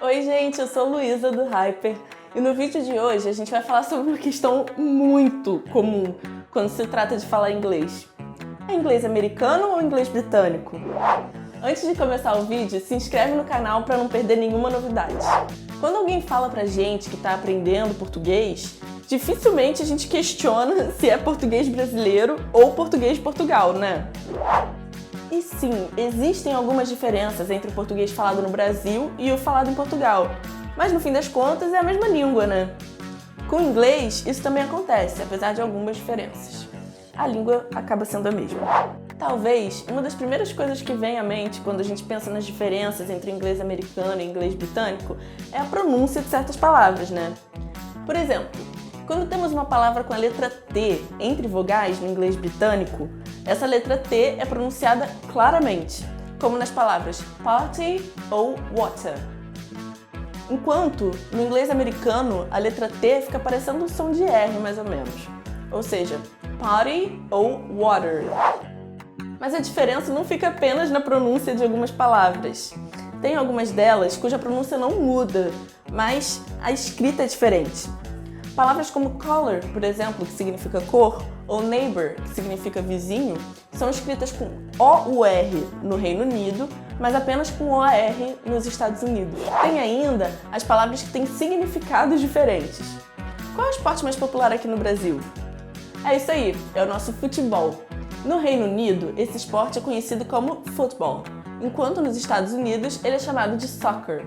Oi gente, eu sou Luísa do Hyper e no vídeo de hoje a gente vai falar sobre uma questão muito comum quando se trata de falar inglês. É inglês americano ou inglês britânico? Antes de começar o vídeo, se inscreve no canal para não perder nenhuma novidade. Quando alguém fala pra gente que está aprendendo português, dificilmente a gente questiona se é português brasileiro ou português de Portugal, né? E sim, existem algumas diferenças entre o português falado no Brasil e o falado em Portugal, mas no fim das contas é a mesma língua, né? Com o inglês, isso também acontece, apesar de algumas diferenças. A língua acaba sendo a mesma. Talvez uma das primeiras coisas que vem à mente quando a gente pensa nas diferenças entre inglês americano e inglês britânico é a pronúncia de certas palavras, né? Por exemplo, quando temos uma palavra com a letra T entre vogais no inglês britânico, essa letra T é pronunciada claramente, como nas palavras party ou water. Enquanto no inglês americano a letra T fica parecendo um som de R mais ou menos, ou seja, party ou water. Mas a diferença não fica apenas na pronúncia de algumas palavras. Tem algumas delas cuja pronúncia não muda, mas a escrita é diferente. Palavras como color, por exemplo, que significa cor, ou neighbor, que significa vizinho, são escritas com O-U-R no Reino Unido, mas apenas com O-A-R nos Estados Unidos. Tem ainda as palavras que têm significados diferentes. Qual é o esporte mais popular aqui no Brasil? É isso aí, é o nosso futebol. No Reino Unido, esse esporte é conhecido como football, enquanto nos Estados Unidos ele é chamado de soccer.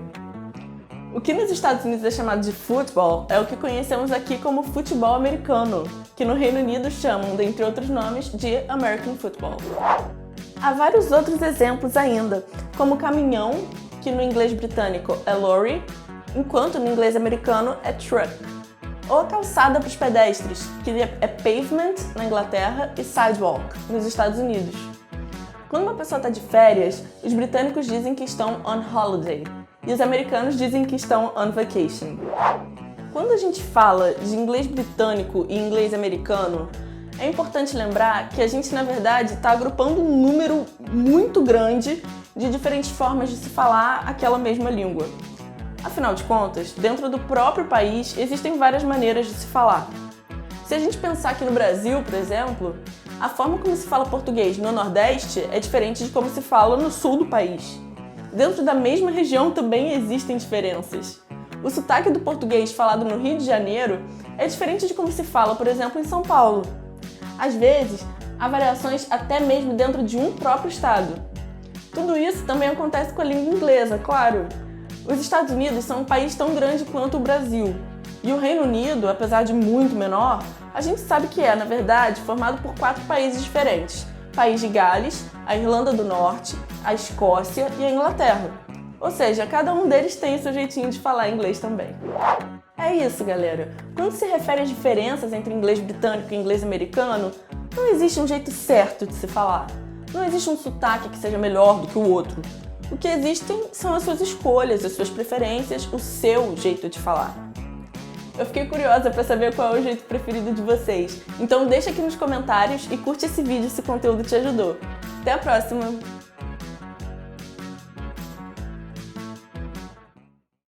O que nos Estados Unidos é chamado de futebol é o que conhecemos aqui como futebol americano, que no Reino Unido chamam, dentre outros nomes, de American Football. Há vários outros exemplos ainda, como caminhão, que no inglês britânico é lorry, enquanto no inglês americano é truck. Ou a calçada para os pedestres, que é pavement na Inglaterra e sidewalk nos Estados Unidos. Quando uma pessoa está de férias, os britânicos dizem que estão on holiday e os americanos dizem que estão on vacation. Quando a gente fala de inglês britânico e inglês americano, é importante lembrar que a gente, na verdade, está agrupando um número muito grande de diferentes formas de se falar aquela mesma língua. Afinal de contas, dentro do próprio país existem várias maneiras de se falar. Se a gente pensar aqui no Brasil, por exemplo, a forma como se fala português no Nordeste é diferente de como se fala no Sul do país. Dentro da mesma região também existem diferenças. O sotaque do português falado no Rio de Janeiro é diferente de como se fala, por exemplo, em São Paulo. Às vezes, há variações até mesmo dentro de um próprio estado. Tudo isso também acontece com a língua inglesa, claro. Os Estados Unidos são um país tão grande quanto o Brasil. E o Reino Unido, apesar de muito menor, a gente sabe que é, na verdade, formado por 4 países diferentes. País de Gales, a Irlanda do Norte, a Escócia e a Inglaterra. Ou seja, cada um deles tem o seu jeitinho de falar inglês também. É isso, galera. Quando se refere às diferenças entre inglês britânico e inglês americano, não existe um jeito certo de se falar. Não existe um sotaque que seja melhor do que o outro. O que existem são as suas escolhas, as suas preferências, o seu jeito de falar. Eu fiquei curiosa para saber qual é o jeito preferido de vocês, então deixa aqui nos comentários e curte esse vídeo se o conteúdo te ajudou. Até a próxima!